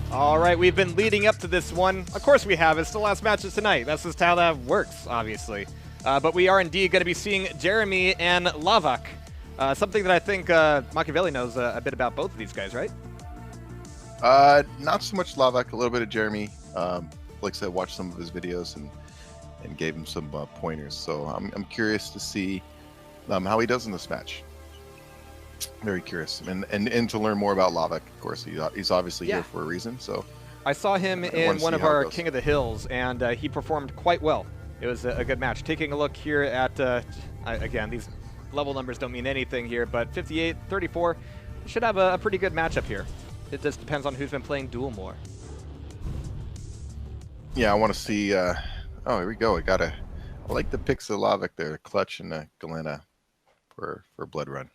All right, we've been leading up to this one. Of course we have. It's the last match of tonight. That's just how that works, obviously. But we are indeed going to be seeing Jeremy and lavak. Something that I think Machiavelli knows a bit about both of these guys, right? Not so much lavak, a little bit of Jeremy. Like I said, watched some of his videos and gave him some pointers. So I'm curious to see how he does in this match. Very curious, and to learn more about lavak. Of course, he's obviously here for a reason. So I saw him in one of our King of the Hills, and he performed quite well. It was a good match. Taking a look here at again, these level numbers don't mean anything here, but 58, 34 should have a pretty good matchup here. It just depends on who's been playing duel more. Yeah, I want to see. Oh, here we go. I like the picks of lavak there, Clutch and Galena for Blood Run.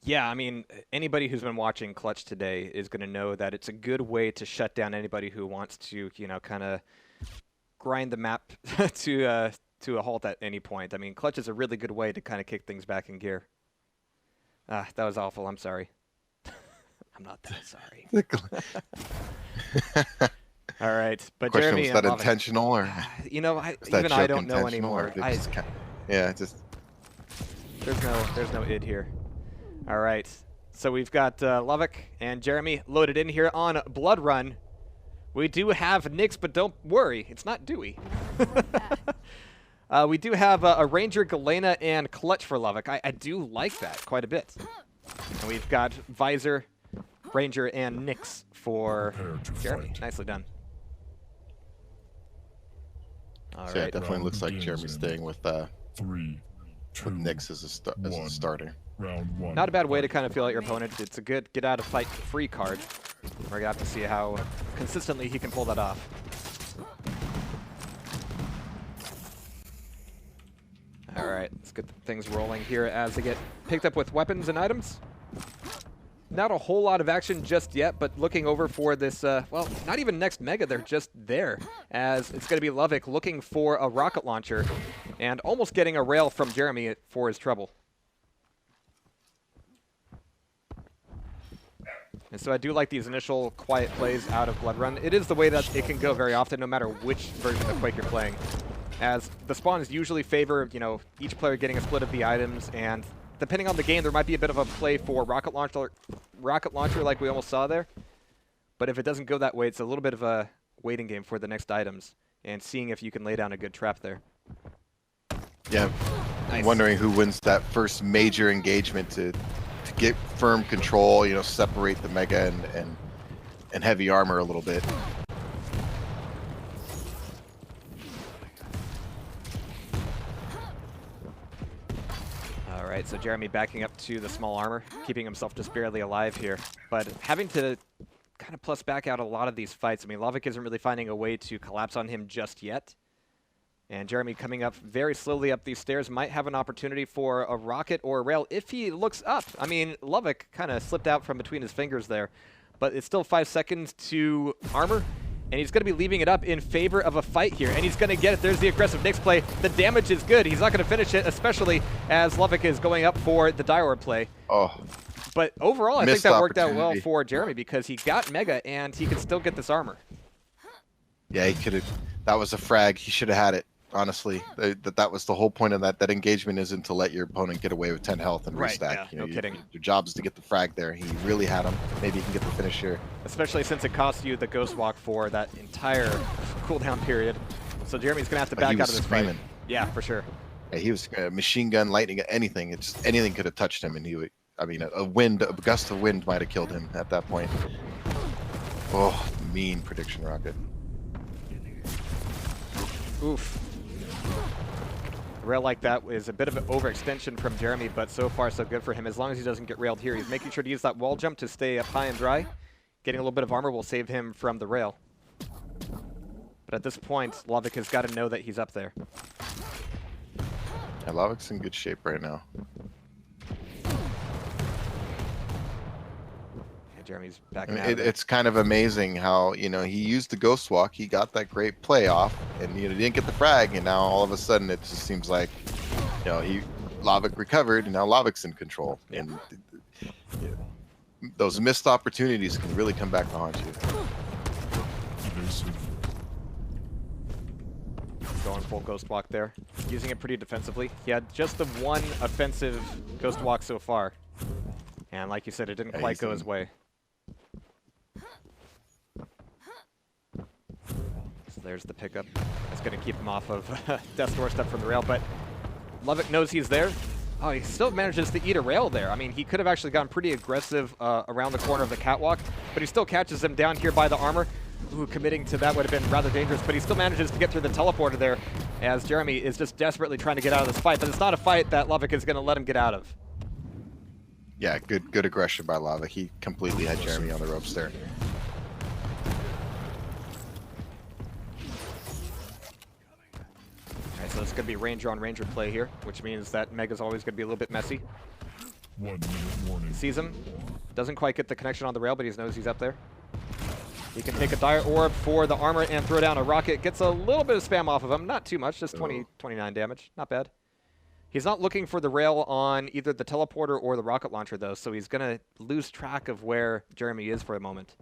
Yeah, I mean, anybody who's been watching Clutch today is going to know that it's a good way to shut down anybody who wants to, you know, kind of grind the map to a halt at any point. I mean, Clutch is a really good way to kind of kick things back in gear. That was awful. I'm sorry. I'm not that sorry. All right, but Question, Jeremy, was that intentional or? You know, even I don't know anymore. Yeah, there's no id here. All right, so we've got lavak and Jeremy loaded in here on Blood Run. We do have Nyx, but don't worry, it's not Dewey. We do have a Ranger, Galena, and Clutch for lavak. I do like that quite a bit. And we've got Visor, Ranger, and Nyx for Jeremy. Nicely done. All right. Yeah, it definitely looks like Jeremy's staying with Nyx as a starter. Round one. Not a bad way to kind of feel out your opponent. It's a good get out of fight free card. We're going to have to see how consistently he can pull that off. All right, let's get things rolling here as they get picked up with weapons and items. Not a whole lot of action just yet, but looking over for this, well, not even next Mega, they're just there, as it's going to be lavak looking for a rocket launcher and almost getting a rail from Jeremy for his trouble. And so I do like these initial quiet plays out of Blood Run. It is the way that it can go very often, no matter which version of Quake you're playing, as the spawns usually favor, you know, each player getting a split of the items, and depending on the game, there might be a bit of a play for rocket launcher like we almost saw there. But if it doesn't go that way, it's a little bit of a waiting game for the next items and seeing if you can lay down a good trap there. Yeah, Nice. I'm wondering who wins that first major engagement to get firm control, you know, separate the Mega and heavy armor a little bit. All right, so Jeremy backing up to the small armor, keeping himself just barely alive here, but having to kind of plus back out a lot of these fights. I mean, lavak isn't really finding a way to collapse on him just yet. And Jeremy coming up very slowly up these stairs might have an opportunity for a rocket or a rail if he looks up. I mean, lavak kind of slipped out from between his fingers there, but it's still 5 seconds to armor, and he's going to be leaving it up in favor of a fight here, and he's going to get it. There's the aggressive Nyx play. The damage is good. He's not going to finish it, especially as lavak is going up for the Dior play. Oh. But overall, I think that worked out well for Jeremy because he got Mega, and he can still get this armor. Yeah, he could have. That was a frag. He should have had it. Honestly, that was the whole point of that. That engagement isn't to let your opponent get away with 10 health and restack. Yeah, you know, no kidding. Your job is to get the frag there. He really had him. Maybe he can get the finish here. Especially since it costs you the Ghost Walk for that entire cooldown period. So Jeremy's going to have to back out of this fight. Yeah, for sure. Yeah, he was machine gun, lightning, anything. It's just anything could have touched him, and he would. I mean, a gust of wind might have killed him at that point. Oh, mean prediction rocket. Oof. A rail like that is a bit of an overextension from Jeremy, but so far so good for him. As long as he doesn't get railed here, he's making sure to use that wall jump to stay up high and dry. Getting a little bit of armor will save him from the rail. But at this point, lavak has got to know that he's up there. Yeah, lavak's in good shape right now. Jeremy's backing out. It's kind of amazing how, you know, he used the Ghost Walk, he got that great play off, and you know, he didn't get the frag, and now all of a sudden it just seems like, you know, lavak recovered, and now lavak's in control. Yeah. And those missed opportunities can really come back to haunt you. Evasive. Going full Ghost Walk there. Using it pretty defensively. He had just the one offensive Ghost Walk so far. And like you said, it didn't quite go his way. So there's the pickup. That's going to keep him off of Death's Doorstep from the rail, but lavak knows he's there. Oh, he still manages to eat a rail there. I mean, he could have actually gotten pretty aggressive around the corner of the catwalk, but he still catches him down here by the armor. Ooh, committing to that would have been rather dangerous, but he still manages to get through the teleporter there as Jeremy is just desperately trying to get out of this fight, but it's not a fight that lavak is going to let him get out of. Yeah, good aggression by lavak. He completely had Jeremy on the ropes there. Alright, so it's going to be Ranger on Ranger play here, which means that Mega's always going to be a little bit messy. 1 minute warning. Sees him, doesn't quite get the connection on the rail, but he knows he's up there. He can take a Dire Orb for the armor and throw down a rocket. Gets a little bit of spam off of him. Not too much, just 29 damage. Not bad. He's not looking for the rail on either the teleporter or the rocket launcher, though, so he's going to lose track of where Jeremy is for a moment.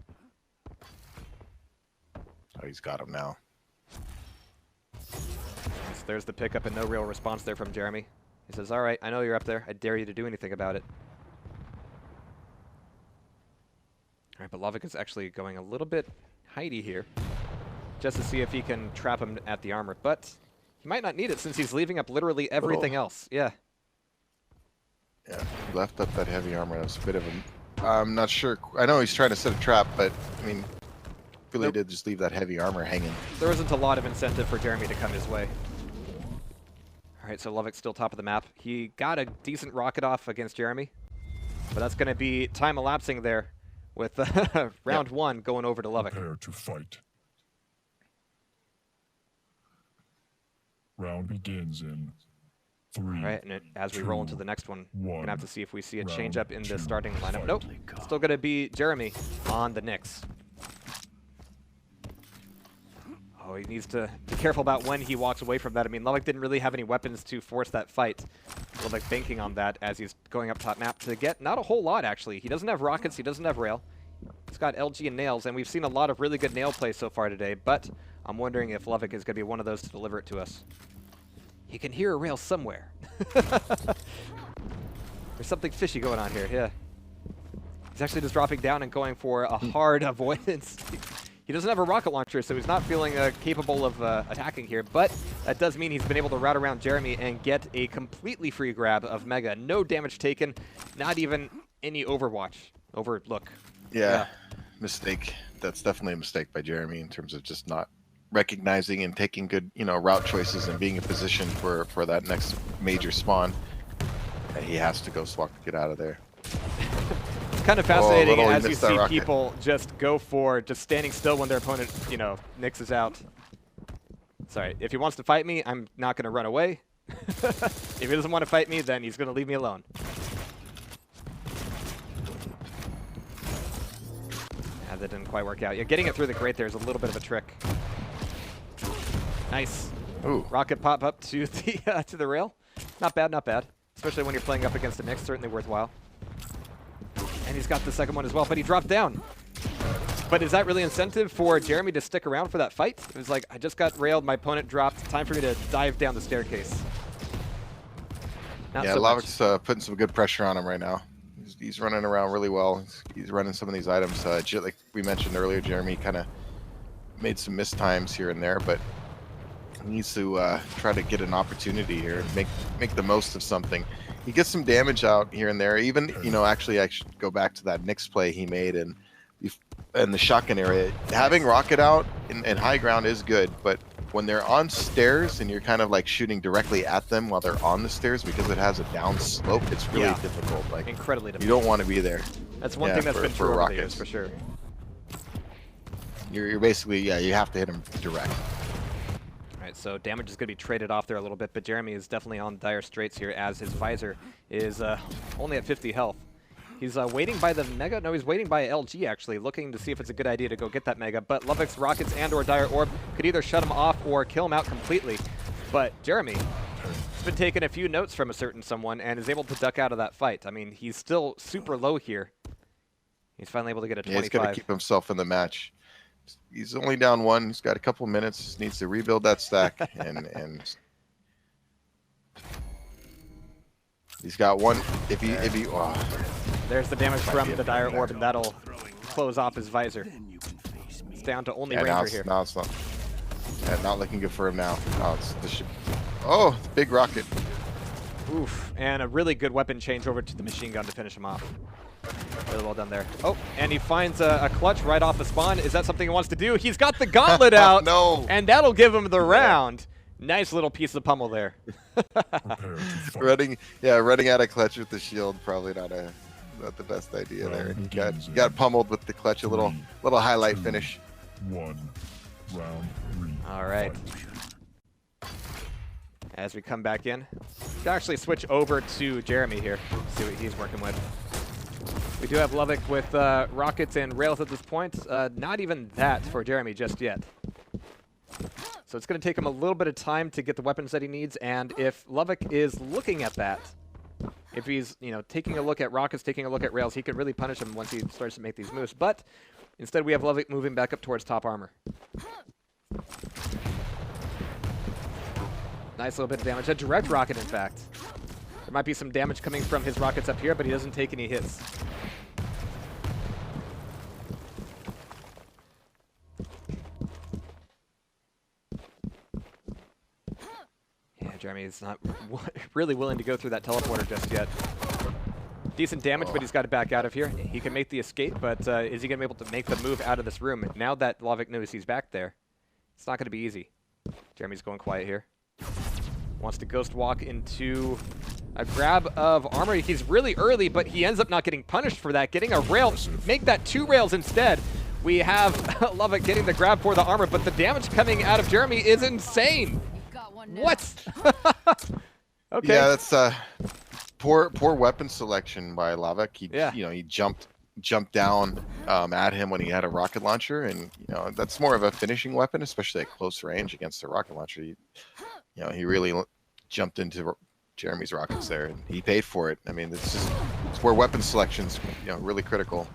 Oh, he's got him now. So there's the pickup and no real response there from Jeremy. He says, all right, I know you're up there. I dare you to do anything about it. All right, but lavak is actually going a little bit hidey here, just to see if he can trap him at the armor. But he might not need it since he's leaving up literally everything else. Yeah. Yeah, he left up that heavy armor. That's a bit of a... I'm not sure. I know he's trying to set a trap, but, I mean, really did just leave that heavy armor hanging. There isn't a lot of incentive for Jeremy to come his way. All right, so lavak's still top of the map. He got a decent rocket off against Jeremy, but that's going to be time elapsing there, with round one going over to lavak. Prepare to fight. Round begins in 3. All right, and as we roll into the next one, we're going to have to see if we see a change up in the starting lineup. Fight. Nope, still going to be Jeremy on the Nyx. Oh, he needs to be careful about when he walks away from that. I mean, lavak didn't really have any weapons to force that fight. Lavak banking on that as he's going up top map to get not a whole lot, actually. He doesn't have rockets, he doesn't have rail. He's got LG and nails, and we've seen a lot of really good nail play so far today, but I'm wondering if lavak is going to be one of those to deliver it to us. He can hear a rail somewhere. There's something fishy going on here, yeah. He's actually just dropping down and going for a hard avoidance. He doesn't have a rocket launcher, so he's not feeling capable of attacking here, but that does mean he's been able to route around Jeremy and get a completely free grab of Mega. No damage taken, not even any overlook. Yeah, mistake. That's definitely a mistake by Jeremy in terms of just not recognizing and taking good, route choices and being in position for that next major spawn. He has to go swap to get out of there. It's kind of fascinating as you see rocket. people just go for just standing still when their opponent, Nyx is out. Sorry, if he wants to fight me, I'm not going to run away. If he doesn't want to fight me, then he's going to leave me alone. Yeah, that didn't quite work out. Yeah, getting it through the grate there is a little bit of a trick. Nice. Ooh. Rocket pop up to the rail. Not bad, not bad. Especially when you're playing up against a Nyx, certainly worthwhile. And he's got the second one as well, but he dropped down. But is that really incentive for Jeremy to stick around for that fight? It was like, I just got railed, my opponent dropped, time for me to dive down the staircase. Not Yeah, so lavak's putting some good pressure on him right now. He's running around really well. He's running some of these items. Like we mentioned earlier, Jeremy kind of made some missed times here and there, but he needs to try to get an opportunity here and make the most of something. He gets some damage out here and there. Even, actually I should go back to that Nyx play he made in the shotgun area. Having rocket out in high ground is good, but when they're on stairs and you're kind of like shooting directly at them while they're on the stairs because it has a down slope, it's really difficult. Like, incredibly difficult. You don't want to be there. That's one thing that's been true over the years, for sure. You're basically, you have to hit him direct. Alright, so damage is going to be traded off there a little bit, but Jeremy is definitely on dire straits here as his visor is only at 50 health. He's waiting by the Mega. No, he's waiting by LG, actually, looking to see if it's a good idea to go get that Mega. But lavak's rockets and or Dire Orb could either shut him off or kill him out completely. But Jeremy has been taking a few notes from a certain someone and is able to duck out of that fight. I mean, he's still super low here. He's finally able to get a 25. Yeah, he's going to keep himself in the match. He's only down one. He's got a couple minutes. Just needs to rebuild that stack, and he's got one. If he There's the damage from the Dire Orb, and that'll close off his visor. It's down to only Ranger here. Now it's not. Yeah, not looking good for him now. Oh, it's the oh, the big rocket. Oof, and a really good weapon change over to the machine gun to finish him off. Really well done there. Oh, and he finds a clutch right off the spawn. Is that something he wants to do? He's got the gauntlet out, No. And that'll give him the round. Nice little piece of pummel there. running out of clutch with the shield, probably not the best idea there. And he got pummeled with the clutch, a little highlight finish. Round 3. All right. As we come back in, let's actually switch over to Jeremy here, see what he's working with. We do have lavak with rockets and rails at this point. Not even that for Jeremy just yet. So it's going to take him a little bit of time to get the weapons that he needs, and if lavak is looking at that, if he's taking a look at rockets, taking a look at rails, he could really punish him once he starts to make these moves. But instead we have lavak moving back up towards top armor. Nice little bit of damage. A direct rocket, in fact. There might be some damage coming from his rockets up here, but he doesn't take any hits. Yeah, Jeremy is not really willing to go through that teleporter just yet. Decent damage, but he's got to back out of here. He can make the escape, but is he going to be able to make the move out of this room? Now that lavak knows he's back there, it's not going to be easy. Jeremy's going quiet here. Wants to ghost walk into a grab of armor. He's really early, but he ends up not getting punished for that. Getting a rail, make that 2 rails instead. We have lavak getting the grab for the armor, but the damage coming out of Jeremy is insane. What? Okay. Yeah, that's poor weapon selection by lavak. He jumped down at him when he had a rocket launcher, and that's more of a finishing weapon, especially at close range against a rocket launcher. He really jumped into Jeremy's rockets there, and he paid for it. I mean, it's where weapon selection's really critical.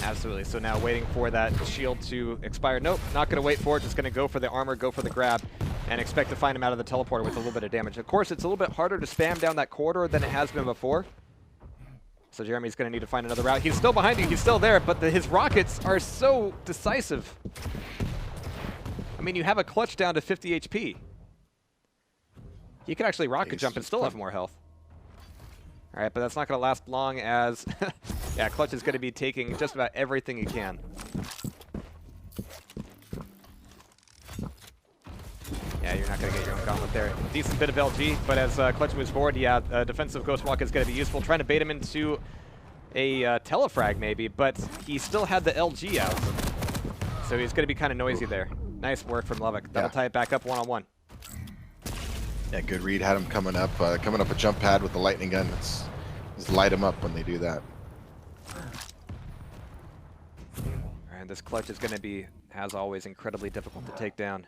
Absolutely. So now waiting for that shield to expire. Nope, not going to wait for it. Just going to go for the armor, go for the grab, and expect to find him out of the teleporter with a little bit of damage. Of course, it's a little bit harder to spam down that corridor than it has been before. So Jeremy's going to need to find another route. He's still behind you. He's still there, but his rockets are so decisive. I mean, you have a clutch down to 50 HP. He could actually rocket jump and still have more health. All right, but that's not going to last long as, yeah, clutch is going to be taking just about everything he can. Yeah, you're not going to get your own gauntlet there. Decent bit of LG, but as clutch moves forward, yeah, defensive ghost walk is going to be useful. Trying to bait him into a telefrag maybe, but he still had the LG out. So he's going to be kind of noisy there. Nice work from lavak. That'll tie it back up one-on-one. Yeah, good read. Had him coming up a jump pad with the lightning gun. Just light him up when they do that. And this clutch is going to be, as always, incredibly difficult to take down.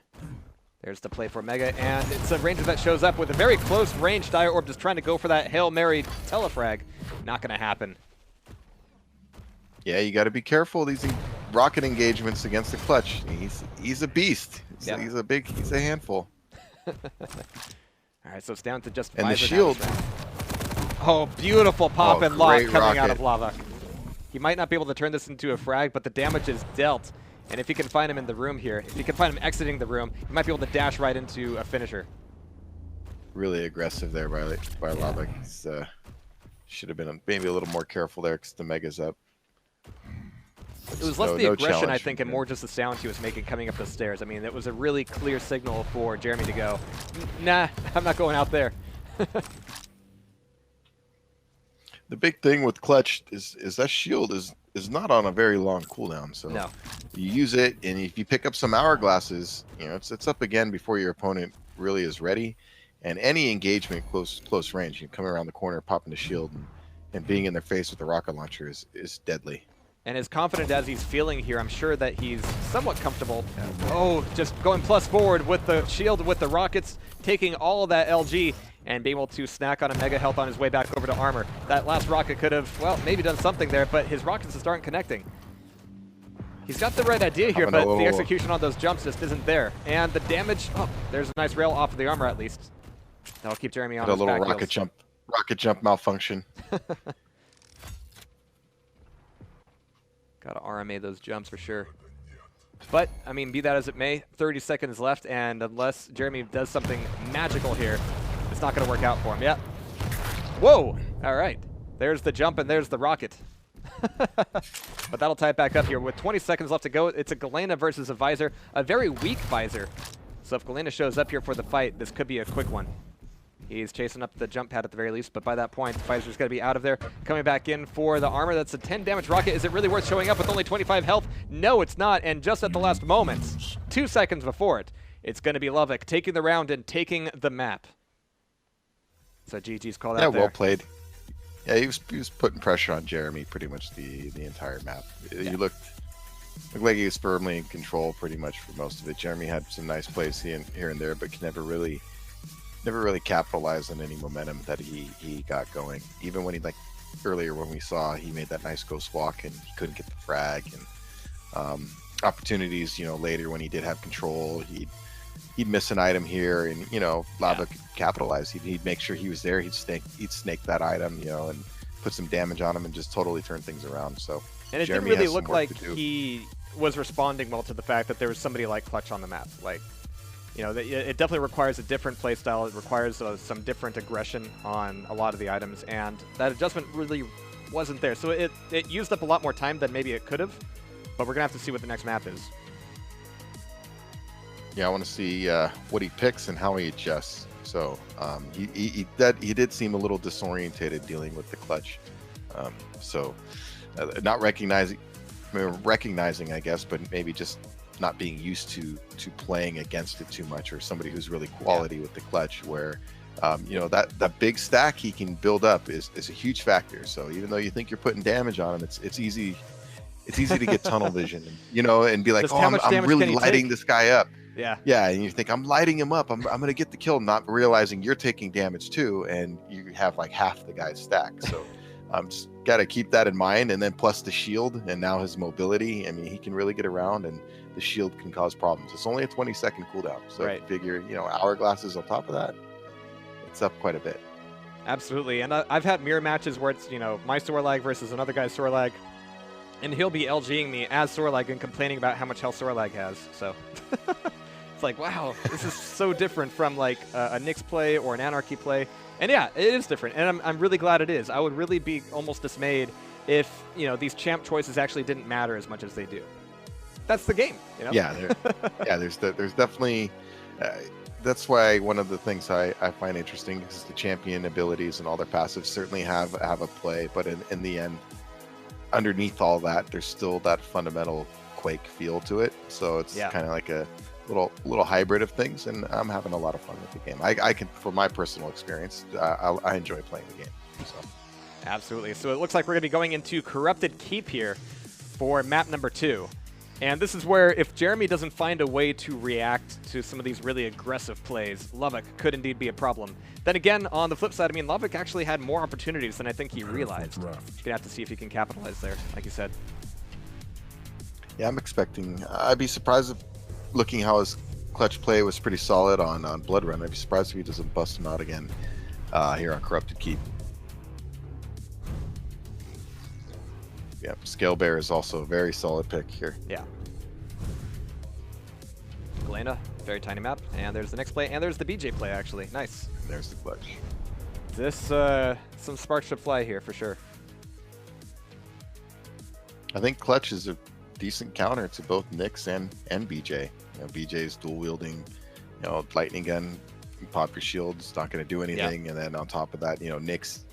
There's the play for Mega, and it's a ranger that shows up with a very close range. Dire Orb just trying to go for that Hail Mary telefrag. Not going to happen. Yeah, you got to be careful these rocket engagements against the clutch. He's a beast. He's a handful. All right, so it's down to just and the shield. Oh, beautiful pop and lock coming rocket out of lavak. He might not be able to turn this into a frag, but the damage is dealt. And if he can find him in the room here, if he can find him exiting the room, he might be able to dash right into a finisher. Really aggressive there by lavak. He's, should have been maybe a little more careful there because the Mega's up. It was less the aggression, I think, and more just the sound he was making coming up the stairs. I mean, it was a really clear signal for Jeremy to go, nah, I'm not going out there. The big thing with clutch is that shield is not on a very long cooldown. So no. You use it, and if you pick up some hourglasses, it's up again before your opponent really is ready. And any engagement close range, you come around the corner, popping the shield, and being in their face with the rocket launcher is deadly. And as confident as he's feeling here, I'm sure that he's somewhat comfortable. Oh, just going plus forward with the shield, with the rockets, taking all of that LG, and being able to snack on a mega health on his way back over to armor. That last rocket could have, well, maybe done something there, but his rockets just aren't connecting. He's got the right idea here, Having but a little- the execution on those jumps just isn't there. And the damage, oh, there's a nice rail off of the armor at least. That'll keep Jeremy on a his little back rocket jump malfunction. Gotta RMA those jumps for sure. But, I mean, be that as it may, 30 seconds left, and unless Jeremy does something magical here, it's not gonna work out for him. Yeah. Whoa! All right. There's the jump and there's the rocket. But that'll tie it back up here. With 20 seconds left to go, it's a Galena versus a Visor. A very weak Visor. So if Galena shows up here for the fight, this could be a quick one. He's chasing up the jump pad at the very least, but by that point, Visor's going to be out of there. Coming back in for the armor. That's a 10 damage rocket. Is it really worth showing up with only 25 health? No, it's not. And just at the last moment, 2 seconds before it, it's going to be lavak taking the round and taking the map. So GG's called out there. Yeah, well played. Yeah, he was putting pressure on Jeremy pretty much the entire map. Yeah. He looked like he was firmly in control pretty much for most of it. Jeremy had some nice plays here and there, but could never really capitalize on any momentum that he got going. Even when earlier when we saw he made that nice ghost walk and he couldn't get the frag, and opportunities, later when he did have control, he'd miss an item here, and Lava could capitalize. He'd make sure he was there. He'd snake that item, and put some damage on him and just totally turn things around. So, and it Jeremy didn't really has some look work like to do. he was responding well to the fact that there was somebody like Clutch on the map. Like, it definitely requires a different play style. It requires some different aggression on a lot of the items, and that adjustment really wasn't there. So it used up a lot more time than maybe it could have, but we're going to have to see what the next map is. Yeah, I want to see what he picks and how he adjusts. So he did seem a little disorientated dealing with the clutch. Not recognizing, I guess, but maybe just not being used to playing against it too much, or somebody who's really quality with the clutch, where that big stack he can build up is a huge factor. So even though you think you're putting damage on him, it's easy to get tunnel vision, and be like, Just oh, how much I'm damage really can he lighting take? this guy up. Yeah. Yeah, and you think, I'm lighting him up. I'm going to get the kill, not realizing you're taking damage too, and you have like half the guy's stack. So just got to keep that in mind. And then plus the shield and now his mobility. I mean, he can really get around, and the shield can cause problems. It's only a 20-second cooldown. So Right. if you figure, hourglasses on top of that, it's up quite a bit. Absolutely. And I've had mirror matches where it's, my Sorlag versus another guy's Sorlag, and he'll be LGing me as Sorlag and complaining about how much health Sorlag has. So it's like, wow, this is so different from like a Nyx play or an Anarchy play. And yeah, it is different, and I'm really glad it is. I would really be almost dismayed if, these champ choices actually didn't matter as much as they do. That's the game, Yeah, there's definitely that's why one of the things I find interesting is the champion abilities and all their passives certainly have a play, but in the end, underneath all that, there's still that fundamental Quake feel to it. So it's kind of like a little hybrid of things, and I'm having a lot of fun with the game. I can, from my personal experience, I enjoy playing the game. So. Absolutely. So it looks like we're going to be going into Corrupted Keep here for map number 2. And this is where, if Jeremy doesn't find a way to react to some of these really aggressive plays, lavak could indeed be a problem. Then again, on the flip side, I mean, lavak actually had more opportunities than I think he realized. You're going to have to see if he can capitalize there, like you said. Yeah, I'm expecting. I'd be surprised if, looking how his clutch play was pretty solid on Blood Run. I'd be surprised if he doesn't bust him out again here on Corrupted Keep. Yeah, Scale Bear is also a very solid pick here. Yeah. Galena, very tiny map. And there's the next play, and there's the BJ play, actually. Nice. And there's the clutch. This, some sparks should fly here for sure. I think clutch is a decent counter to both Nyx and BJ. BJ's dual wielding, lightning gun, you pop your shield, it's not going to do anything. And then on top of that, Nyx,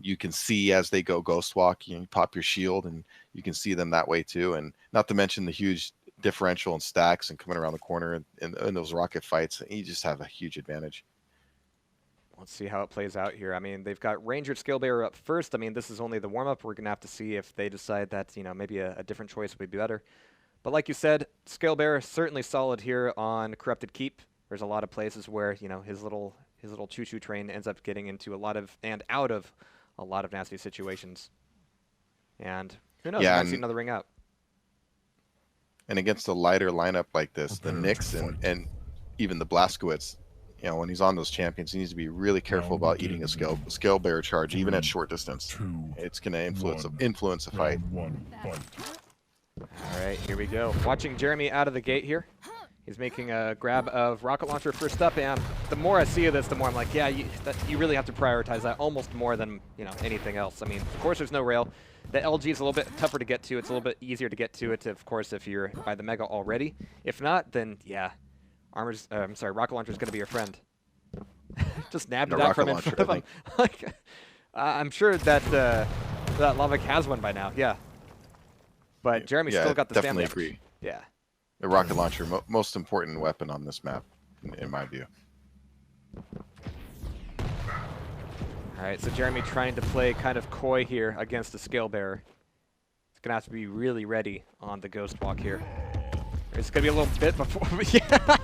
you can see as they go ghost walk, you pop your shield and you can see them that way too. And not to mention the huge differential in stacks and coming around the corner in those rocket fights, you just have a huge advantage. Let's see how it plays out here. I mean, they've got Ranger Scale Bearer up first. I mean, this is only the warm-up. We're going to have to see if they decide that, maybe a different choice would be better. But like you said, Scale Bearer certainly solid here on Corrupted Keep. There's a lot of places where, his little choo-choo train ends up getting into a lot of, and out of a lot of nasty situations. And who knows, we might see another ring out. And against a lighter lineup like this, the Nyx and even the Blazkowicz, you know, when he's on those champions, he needs to be really careful about eating a scale bearer charge, even at short distance. It's going to influence a fight. All right, here we go. Watching Jeremy out of the gate here. He's making a grab of rocket launcher first up, and the more I see of this, the more I'm like, yeah, you really have to prioritize that almost more than, you know, anything else. I mean, of course, there's no rail. The LG is a little bit tougher to get to. It's a little bit easier to get to it, of course, if you're by the Mega already. If not, then yeah, rocket launcher is going to be your friend. Just nabbed it out from in front of him. Like, I'm sure that that lavak has one by now. Yeah, but Jeremy's still got the stamina. Definitely agree. Yeah. The rocket launcher, most important weapon on this map, in my view. All right, so Jeremy trying to play kind of coy here against the scale bearer. He's gonna have to be really ready on the ghost walk here. It's gonna be a little bit before, yeah.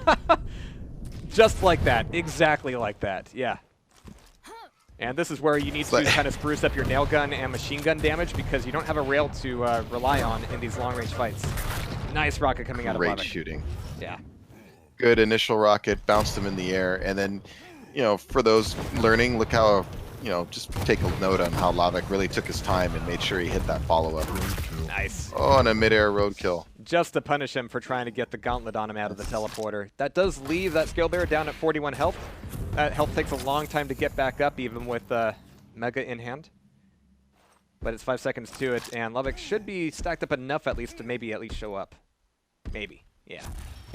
Just like that, exactly like that, yeah. And this is where you need to kind of spruce up your nail gun and machine gun damage because you don't have a rail to rely on in these long-range fights. Nice rocket coming out of lavak. Great shooting. Yeah. Good initial rocket, bounced him in the air, and then, you know, for those learning, look how, you know, just take a note on how lavak really took his time and made sure he hit that follow-up. Nice. Oh, and a mid-air roadkill. Just to punish him for trying to get the gauntlet on him out of the teleporter. That does leave that scale bearer down at 41 health. That health takes a long time to get back up, even with Mega in hand. But it's 5 seconds to it, and lavak should be stacked up enough at least to maybe at least show up. Maybe, yeah.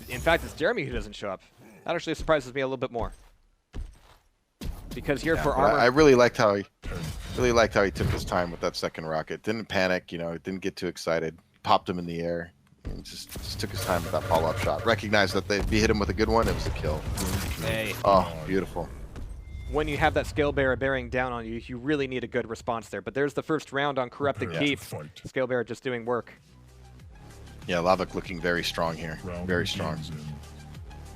In fact, it's Jeremy who doesn't show up. That actually surprises me a little bit more. Because here for armor, I really liked how he took his time with that second rocket. Didn't panic, you know, didn't get too excited. Popped him in the air. And just took his time with that follow-up shot. Recognized that if he hit him with a good one, it was a kill. Hey. Oh, beautiful. When you have that scale bearer bearing down on you, you really need a good response there. But there's the first round on Corrupted Keep. Scale bearer just doing work. Yeah, lavak looking very strong here. Very strong.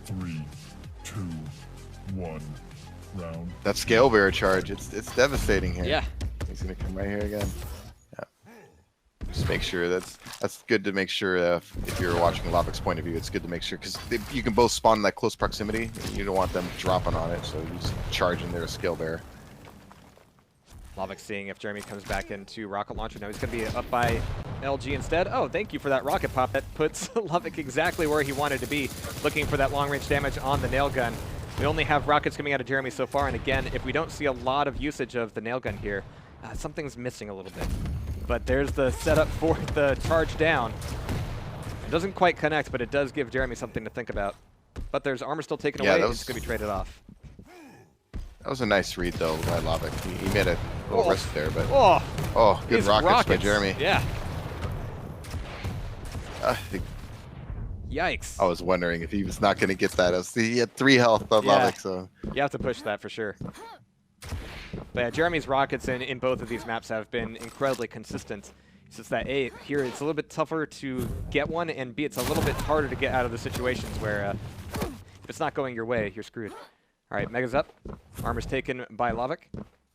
3, 2, 1. Round. That scale bearer charge, it's devastating here. Yeah. He's gonna come right here again. Yeah. Just make sure that's good to make sure if you're watching lavak's point of view, it's good to make sure because you can both spawn in that close proximity. You don't want them dropping on it, so you just charge in there a scale bearer. lavak seeing if Jeremy comes back into rocket launcher. Now he's going to be up by LG instead. Oh, thank you for that rocket pop. That puts lavak exactly where he wanted to be, looking for that long-range damage on the nail gun. We only have rockets coming out of Jeremy so far, and again, if we don't see a lot of usage of the nail gun here, something's missing a little bit. But there's the setup for the charge down. It doesn't quite connect, but it does give Jeremy something to think about. But there's armor still taken away. It's going to be traded off. That was a nice read, though, by lavak. He made a little risk there, but... Oh, good rockets by Jeremy. Yeah. I think... Yikes. I was wondering if he was not going to get that. He had 3 health on lavak, so... You have to push that for sure. But yeah, Jeremy's rockets in both of these maps have been incredibly consistent. It's just that A, here it's a little bit tougher to get one, and B, it's a little bit harder to get out of the situations where if it's not going your way, you're screwed. All right, Mega's up. Armor's taken by lavak.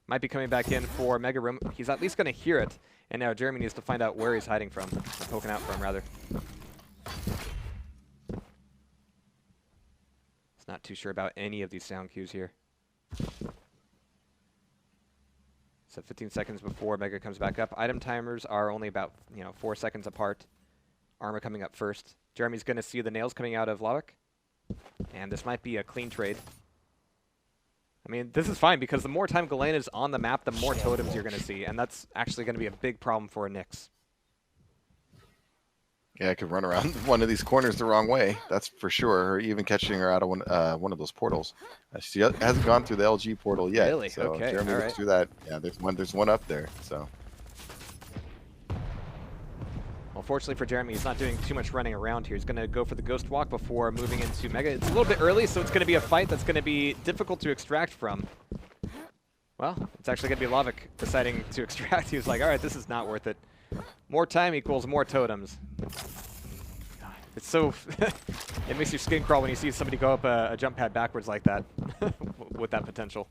Might be coming back in for Mega Room. He's at least going to hear it, and now Jeremy needs to find out where he's hiding from. Or poking out from, rather. He's not too sure about any of these sound cues here. So 15 seconds before Mega comes back up. Item timers are only about 4 seconds apart. Armor coming up first. Jeremy's going to see the nails coming out of lavak. And this might be a clean trade. I mean, this is fine because the more time Galena is on the map, the more totems you're going to see. And that's actually going to be a big problem for a Nyx. Yeah, I could run around one of these corners the wrong way. That's for sure. Or even catching her out of one of those portals. She hasn't gone through the LG portal yet. Really? So okay. Jeremy looks through that. Yeah, there's one up there. So. Well, fortunately for Jeremy, he's not doing too much running around here. He's going to go for the Ghost Walk before moving into Mega. It's a little bit early, so it's going to be a fight that's going to be difficult to extract from. Well, it's actually going to be lavak deciding to extract. He was like, all right, this is not worth it. More time equals more totems. It's so... it makes your skin crawl when you see somebody go up a jump pad backwards like that with that potential.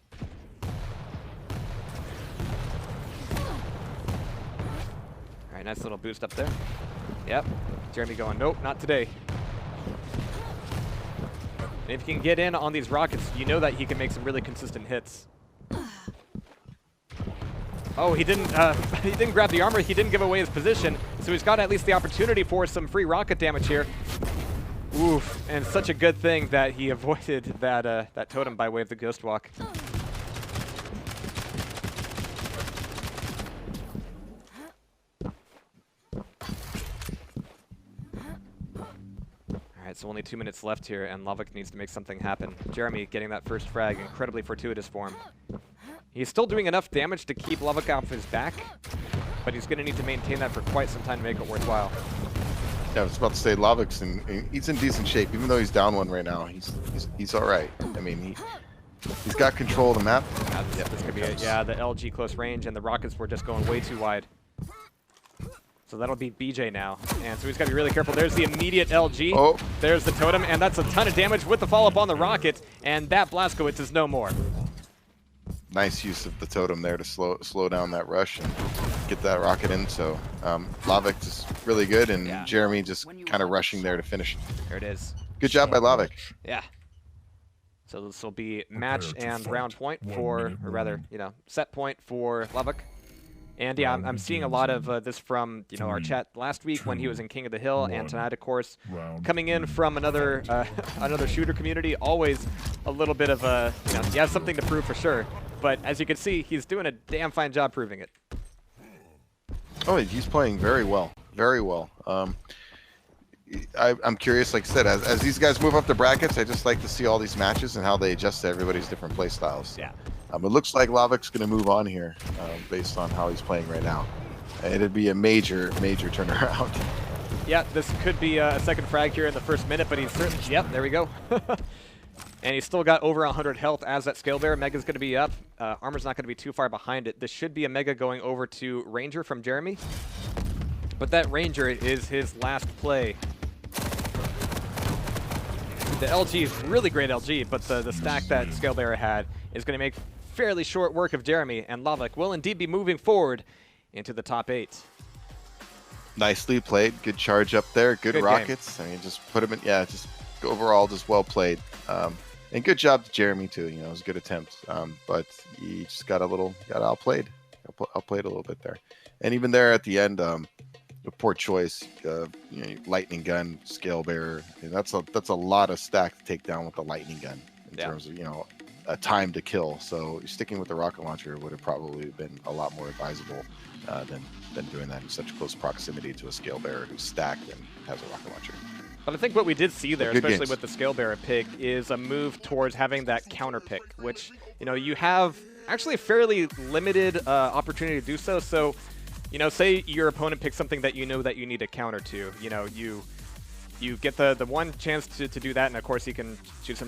All right, nice little boost up there. Yep. Jeremy going, nope, not today. And if he can get in on these rockets, you know that he can make some really consistent hits. Oh, he didn't grab the armor. He didn't give away his position, so he's got at least the opportunity for some free rocket damage here. Oof, and such a good thing that he avoided that that totem by way of the Ghost Walk. Alright, so only 2 minutes left here, and lavak needs to make something happen. Jeremy getting that first frag, incredibly fortuitous for him. He's still doing enough damage to keep lavak off his back, but he's going to need to maintain that for quite some time to make it worthwhile. Yeah, I was about to say lavak's he's in decent shape, even though he's down one right now. He's all right. I mean, he's got control of the map. Yeah, this could be it. Yeah, the LG close range, and the rockets were just going way too wide. So that'll be BJ now, and so he's got to be really careful. There's the immediate LG. Oh. There's the totem, and that's a ton of damage with the follow-up on the rocket, and that Blazkowicz is no more. Nice use of the totem there to slow down that rush and get that rocket in. So lavak is really good, and Yeah. Jeremy just kind of rushing there to finish. There it is. Good job by lavak. Yeah. So this will be match Prepare to and fight. round point 1 for, minute or rather, round. you know, set point for lavak. And yeah, I'm seeing a lot of this from, you know, our 3, chat last week when he was in King of the Hill, and 1. tonight, of course, Round coming in from another another shooter community. Always a little bit of a, you know, he has something to prove for sure. But as you can see, he's doing a damn fine job proving it. Oh, he's playing very well, very well. I'm curious, like I said, as these guys move up the brackets, I just like to see all these matches and how they adjust to everybody's different play styles. Yeah. It looks like lavak's going to move on here based on how he's playing right now. And it'd be a major turnaround. Yeah, this could be a second frag here in the first minute, but he's certainly, yep, there we go. And he's still got over 100 health as that Scale Bear. Mega's going to be up. Armor's not going to be too far behind it. This should be a Mega going over to Ranger from Jeremy. But that Ranger is his last play. The LG is really great LG, but the stack that Scale Bear had is going to make fairly short work of Jeremy, and lavak will indeed be moving forward into the top 8. Nicely played. Good charge up there. Good Good rockets. I mean, just put him in. Yeah, just overall, just well played. And good job to Jeremy too. You know, it was a good attempt. But he just got outplayed. Outplayed a little bit there. And even there at the end, a poor choice. You know, lightning gun, Scale Bearer. I mean, that's a lot of stack to take down with the lightning gun in terms of, you know, a time to kill. So sticking with the rocket launcher would have probably been a lot more advisable than doing that in such close proximity to a Scale Bearer who's stacked and has a rocket launcher. But I think what we did see there, Good especially games. with the Scale Bearer pick, is a move towards having that counter pick, which, you know, you have actually a fairly limited opportunity to do so. So, you know, say your opponent picks something that you know that you need a counter to. You know, you get the one chance to do that, and of course you can choose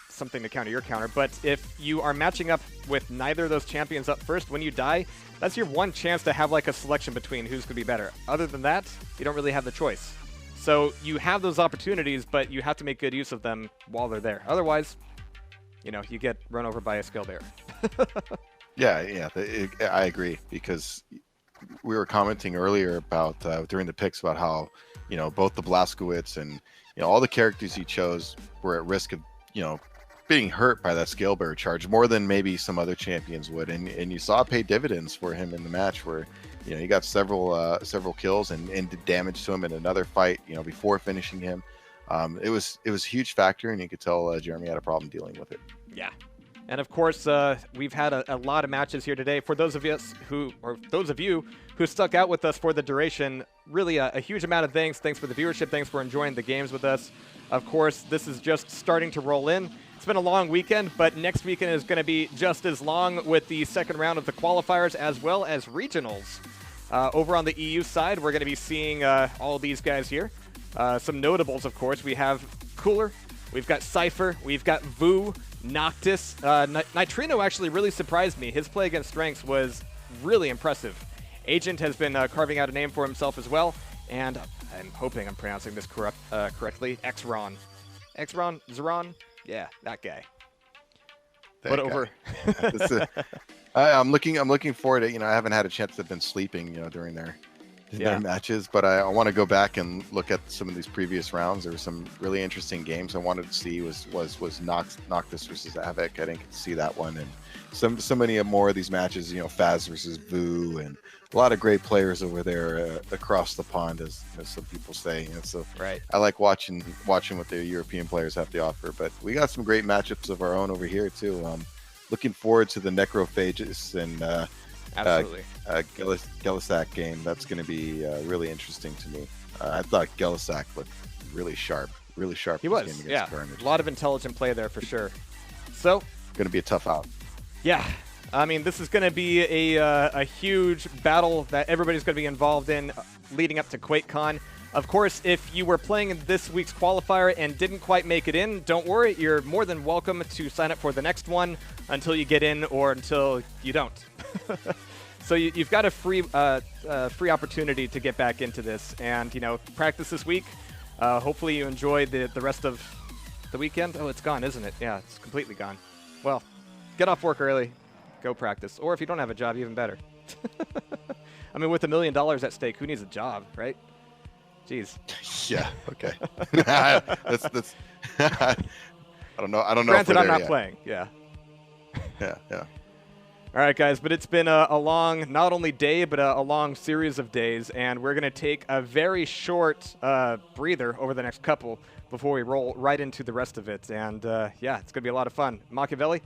something to counter your counter. But if you are matching up with neither of those champions up first, when you die, that's your one chance to have like a selection between who's going to be better. Other than that, you don't really have the choice. So you have those opportunities, but you have to make good use of them while they're there. Otherwise, you know, you get run over by a Scale Bear. Yeah, I agree, because we were commenting earlier about during the picks about how, you know, both the Blazkowicz and, you know, all the characters he chose were at risk of, you know, being hurt by that Scale Bearer charge more than maybe some other champions would, and you saw it pay dividends for him in the match where, you know, he got several kills and did damage to him in another fight, you know, before finishing him. It was a huge factor, and you could tell Jeremy had a problem dealing with it. Yeah. And of course, we've had a lot of matches here today. For those of you who stuck out with us for the duration, really a huge amount of thanks. Thanks for the viewership. Thanks for enjoying the games with us. Of course, this is just starting to roll in. It's been a long weekend, but next weekend is going to be just as long with the second round of the qualifiers as well as regionals. Over on the EU side, we're going to be seeing all of these guys here. Some notables, of course. We have Cooler, we've got Cypher, we've got Vu, Noctis. Nitrino actually really surprised me. His play against Strengths was really impressive. Agent has been carving out a name for himself as well, and I'm hoping I'm pronouncing this correctly. Xron. Zeron? Yeah, that guy. That guy. I'm looking forward to, you know, I haven't had a chance to have been sleeping, you know, during their their matches, but I want to go back and look at some of these previous rounds. There were some really interesting games I wanted to see. Was Noctis versus Lavak. I didn't get to see that one, and so many more of these matches. You know, Faz versus Vu, and a lot of great players over there across the pond, as some people say. And so Right. I like watching what the European players have to offer. But we got some great matchups of our own over here too. Looking forward to the Necrophagus and Absolutely. Gelisak game. That's going to be really interesting to me. I thought Gelisak looked really sharp. He was, game against yeah. Carnage. A lot of intelligent play there for sure. So, Going to be a tough out. yeah, I mean, this is going to be a huge battle that everybody's going to be involved in leading up to QuakeCon. Of course, if you were playing in this week's qualifier and didn't quite make it in, don't worry. You're more than welcome to sign up for the next one until you get in or until you don't. So you've got a free opportunity to get back into this and, practice this week. Hopefully you enjoy the rest of the weekend. Oh, it's gone, isn't it? Yeah, it's completely gone. Well, get off work early. Go practice. Or if you don't have a job, even better. I mean, with $1 million at stake, who needs a job, right? Jeez. Yeah. Okay. that's I don't know. Granted, I'm not yet. playing. Yeah. Yeah. All right, guys, but it's been a long, not only day, but a long series of days, and we're going to take a very short breather over the next couple before we roll right into the rest of it. And, yeah, it's going to be a lot of fun. Machiavelli,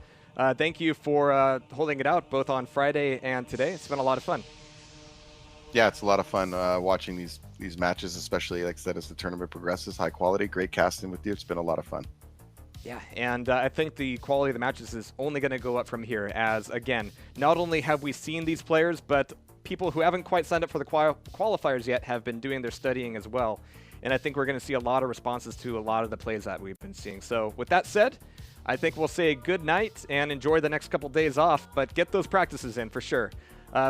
thank you for holding it out both on Friday and today. It's been a lot of fun. Yeah, it's a lot of fun watching these matches, especially, like I said, as the tournament progresses. High quality, great casting with you. It's been a lot of fun. Yeah, and I think the quality of the matches is only going to go up from here as, again, not only have we seen these players, but people who haven't quite signed up for the qualifiers yet have been doing their studying as well. And I think we're going to see a lot of responses to a lot of the plays that we've been seeing. So with that said, I think we'll say good night and enjoy the next couple days off, but get those practices in for sure.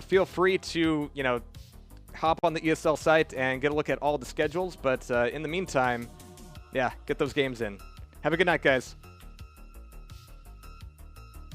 Feel free to, hop on the ESL site and get a look at all the schedules, but in the meantime, yeah, get those games in. Have a good night, guys.